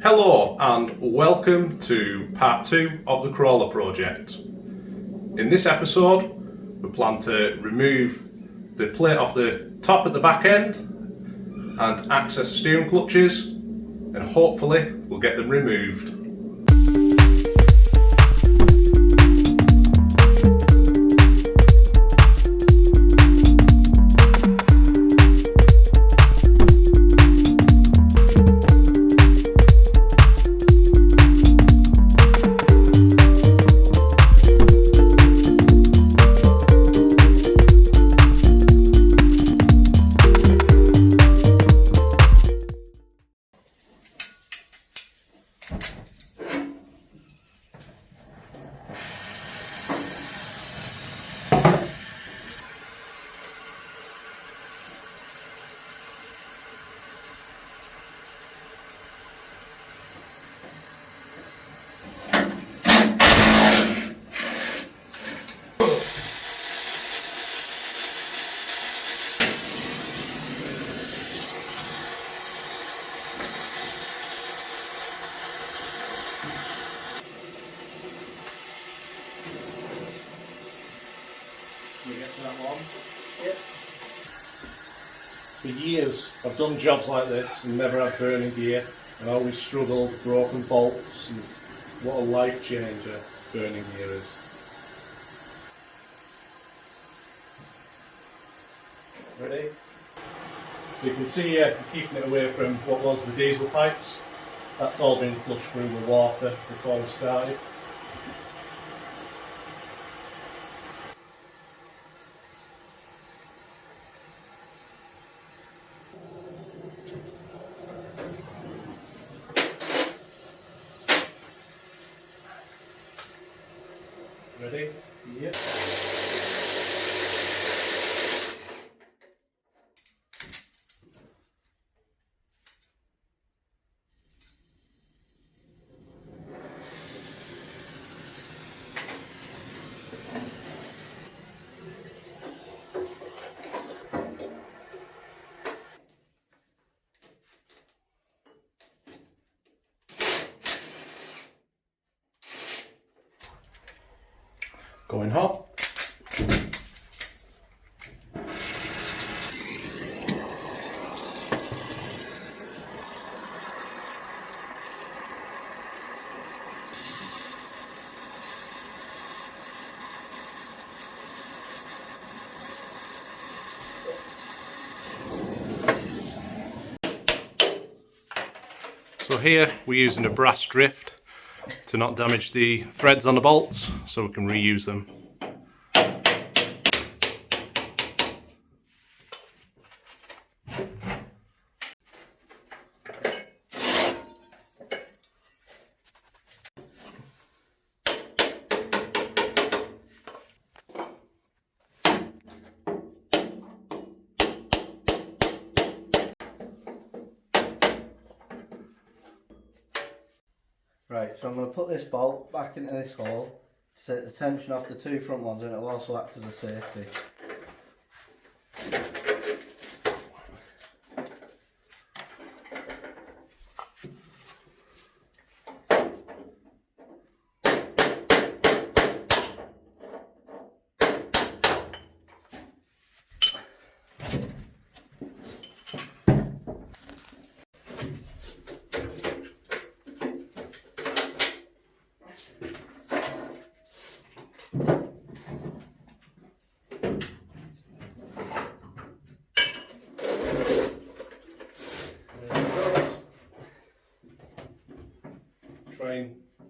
Hello and welcome to part 2 of the crawler project. In this episode we plan to remove the plate off the top at the back end and access the steering clutches, and hopefully we'll get them removed. Can we get to that one? Yep. For years I've done jobs like this and never had burning gear, and I always struggled with broken bolts, and what a life changer burning gear is. Ready? So you can see here, keeping it away from what was the diesel pipes. That's all been flushed through with water before we started. Ready? Yep. Going hot. So here we're using a brass drift to not damage the threads on the bolts, so we can reuse them. Right, so I'm going to put this bolt back into this hole to take the tension off the two front ones, and it will also act as a safety.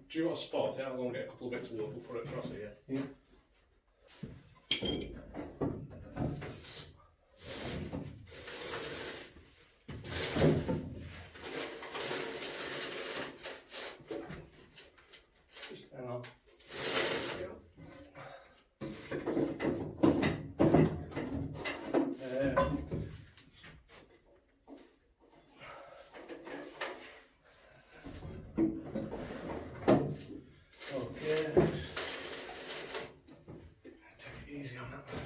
Do you want to spot it? I'll go and get a couple of bits of wood, we'll put it across here. Yeah. Just hang on. Easy on that.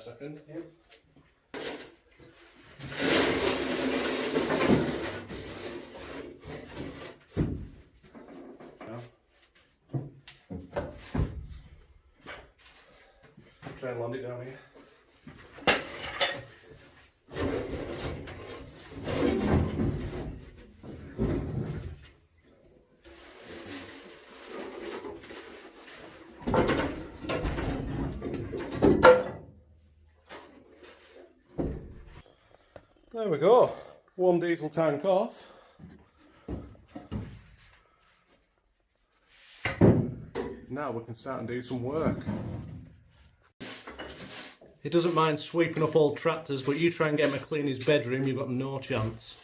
second. Yep. Try and land it down here. There we go, one diesel tank off. Now we can start and do some work. He doesn't mind sweeping up old tractors, but you try and get him to clean his bedroom, you've got no chance.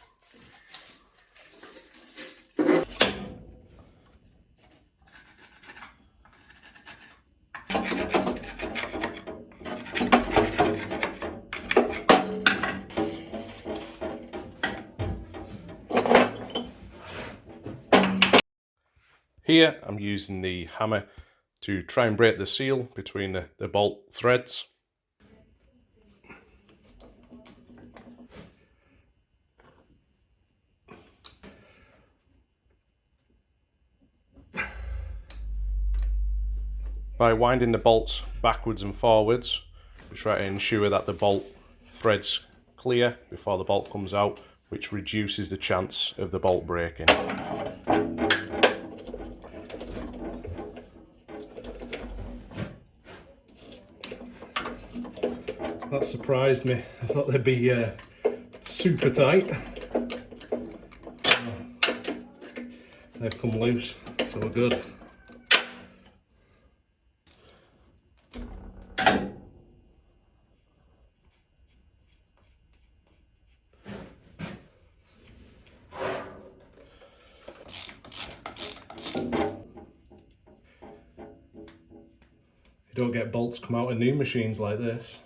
Here I'm using the hammer to try and break the seal between the bolt threads. By winding the bolts backwards and forwards, we try to ensure that the bolt threads clear before the bolt comes out, which reduces the chance of the bolt breaking. That surprised me. I thought they'd be super tight. They've come loose, so we're good. You don't get bolts come out of new machines like this.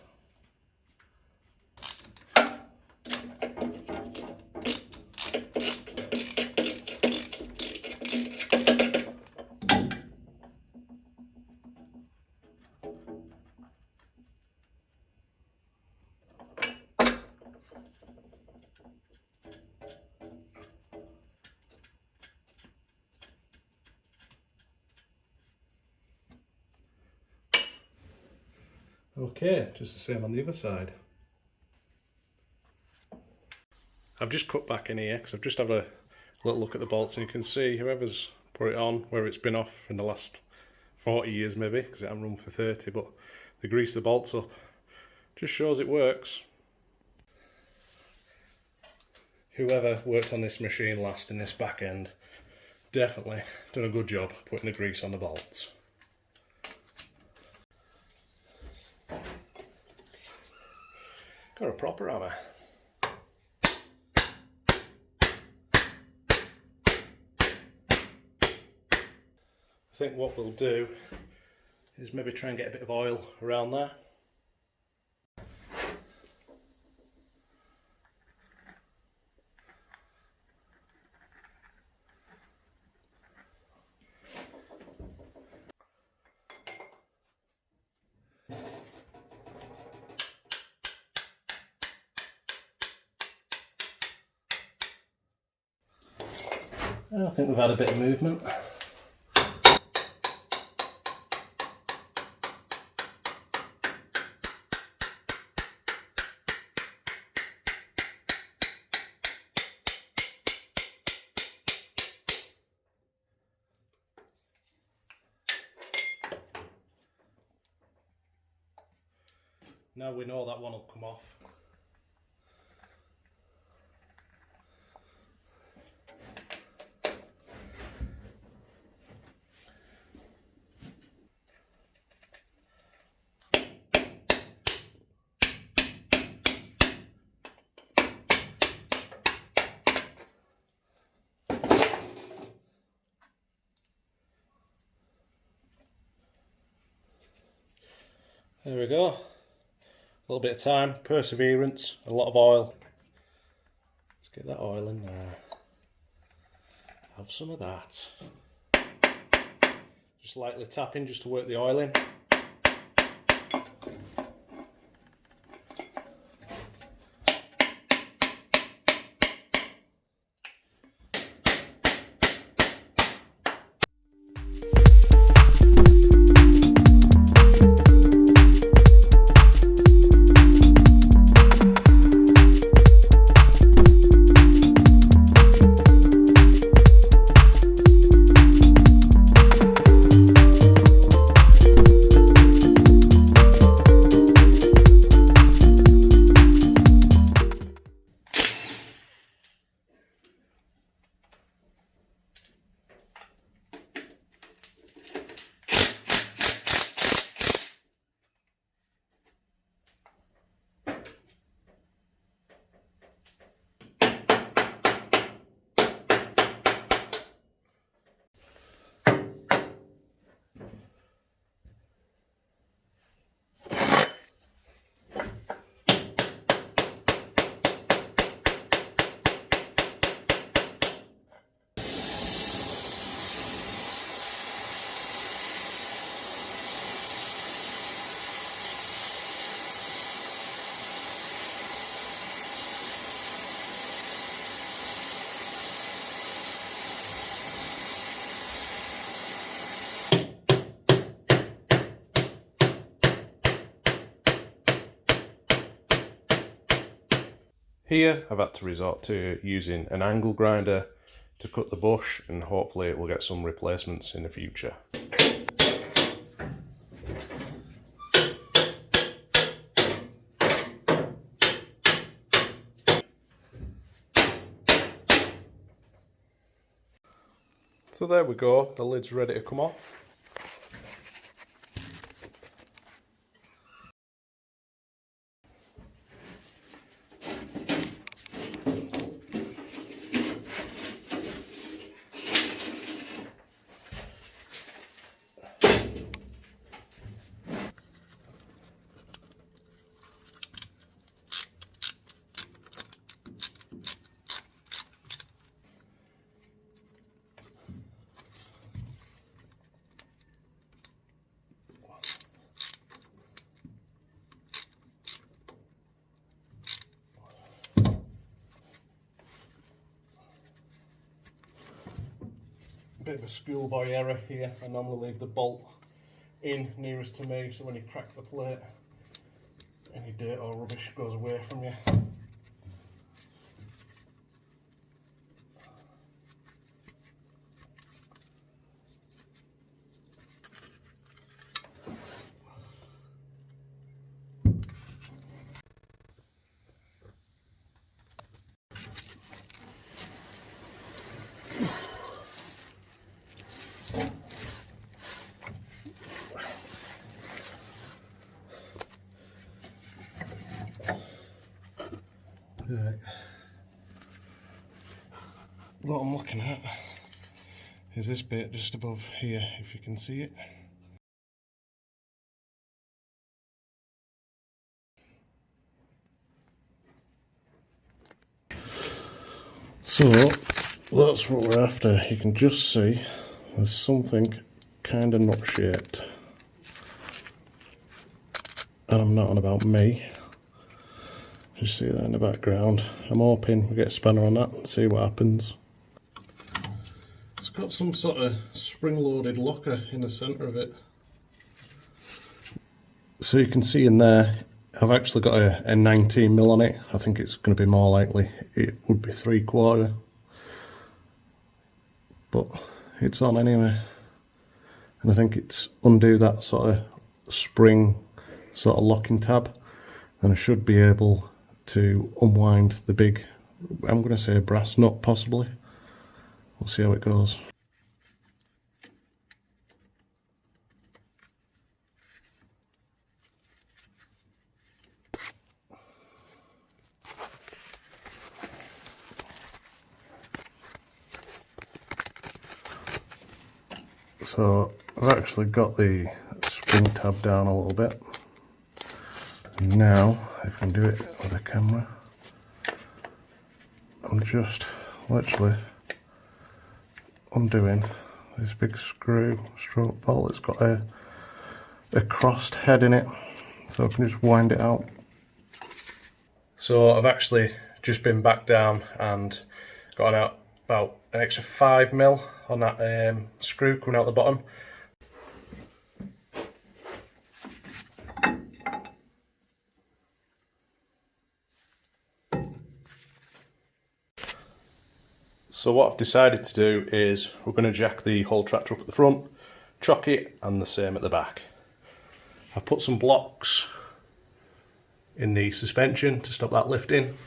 Okay, just the same on the other side. I've just cut back in here because I've just had a little look at the bolts, and you can see whoever's put it on where it's been off in the last 40 years maybe, because it hasn't run for 30, but they grease the bolts up. Just shows it works. Whoever worked on this machine last in this back end definitely done a good job putting the grease on the bolts. Got a proper hammer. I think what we'll do is maybe try and get a bit of oil around there. I think we've had a bit of movement. Now we know that one will come off. There we go. A little bit of time, perseverance, a lot of oil. Let's get that oil in there. Have some of that. Just lightly tapping just to work the oil in. Here I've had to resort to using an angle grinder to cut the bush, and hopefully we'll get some replacements in the future. So there we go, the lid's ready to come off. Bit of a schoolboy error here. I normally leave the bolt in nearest to me, so when you crack the plate, any dirt or rubbish goes away from you. Right. What I'm looking at is this bit just above here, if you can see it. So that's what we're after. You can just see there's something kind of nut shaped, and I'm not on about me. You see that in the background. I'm hoping we get a spanner on that and see what happens. It's got some sort of spring-loaded locker in the centre of it. So you can see in there, I've actually got a 19mm on it. I think it's going to be more likely it would be 3/4. But it's on anyway. And I think it's undo that sort of spring sort of locking tab. Then I should be able to unwind the big, I'm going to say brass nut possibly. We'll see how it goes. So I've actually got the spring tab down a little bit. And now, if I can do it with a camera, I'm just literally undoing this big screw stroke bolt. It's got a crossed head in it, so I can just wind it out. So I've actually just been back down and got out about an extra 5mm on that screw coming out the bottom. So what I've decided to do is we're going to jack the whole tractor up at the front, chock it, and the same at the back. I've put some blocks in the suspension to stop that lifting.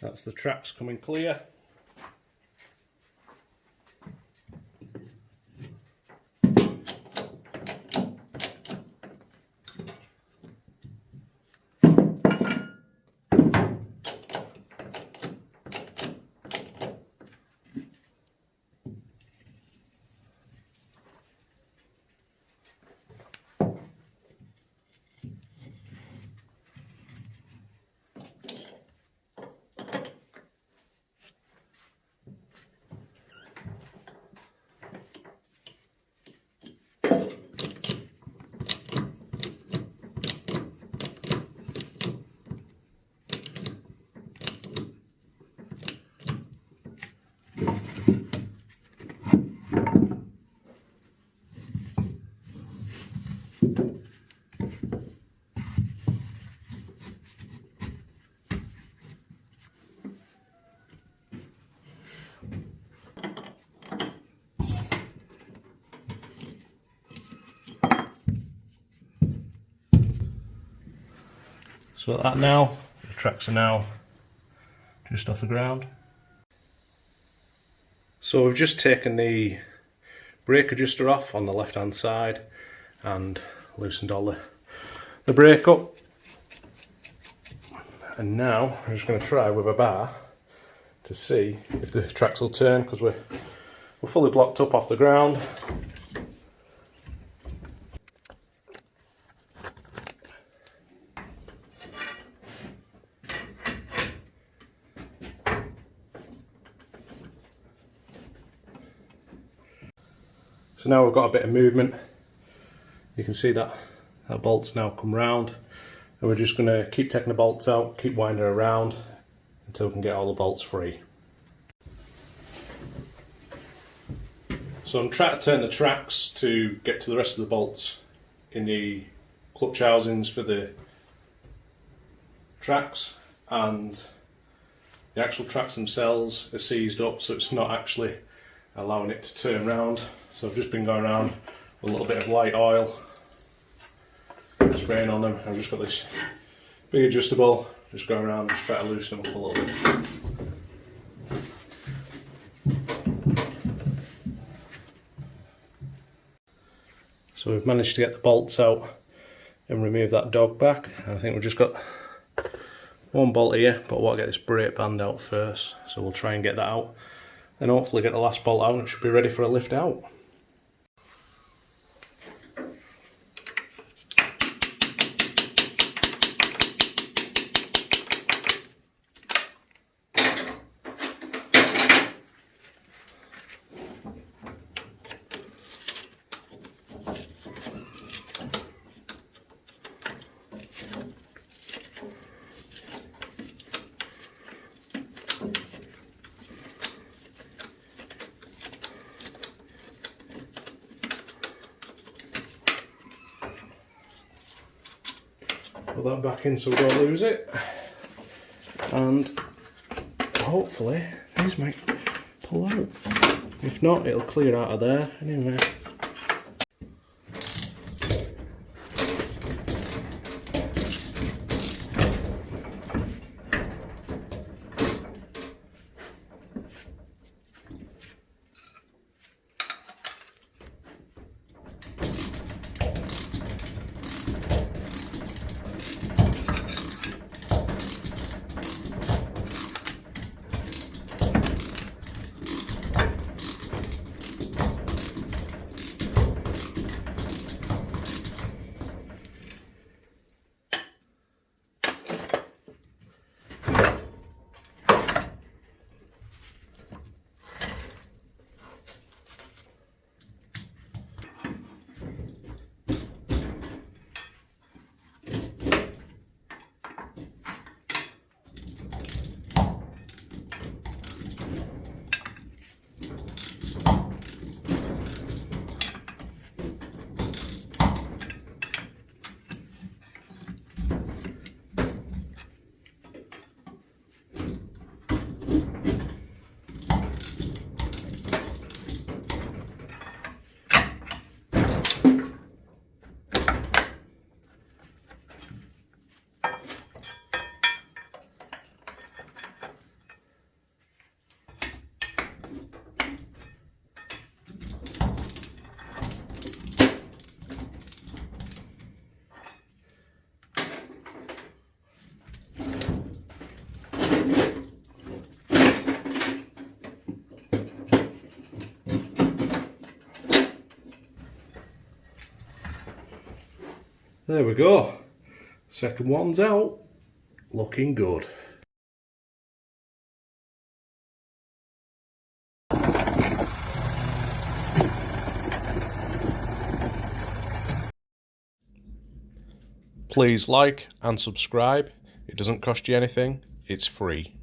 That's the tracks coming clear. So that now, the tracks are now just off the ground. So we've just taken the brake adjuster off on the left hand side and loosened all the brake up. And now I'm just going to try with a bar to see if the tracks will turn, because we're fully blocked up off the ground. So now we've got a bit of movement. You can see that bolt's now come round, and we're just going to keep taking the bolts out, keep winding around until we can get all the bolts free. So I'm trying to turn the tracks to get to the rest of the bolts in the clutch housings for the tracks, and the actual tracks themselves are seized up, so it's not actually allowing it to turn round. So I've just been going around with a little bit of light oil, spraying on them. I've just got this big adjustable, just going around and just try to loosen them up a little bit. So we've managed to get the bolts out and remove that dog back. I think we've just got one bolt here, but I want to get this brake band out first. So we'll try and get that out, and hopefully get the last bolt out and it should be ready for a lift out. Put that back in so we don't lose it, and hopefully these might pull out. If not, it'll clear out of there anyway. There we go. Second one's out. Looking good. Please like and subscribe. It doesn't cost you anything. It's free.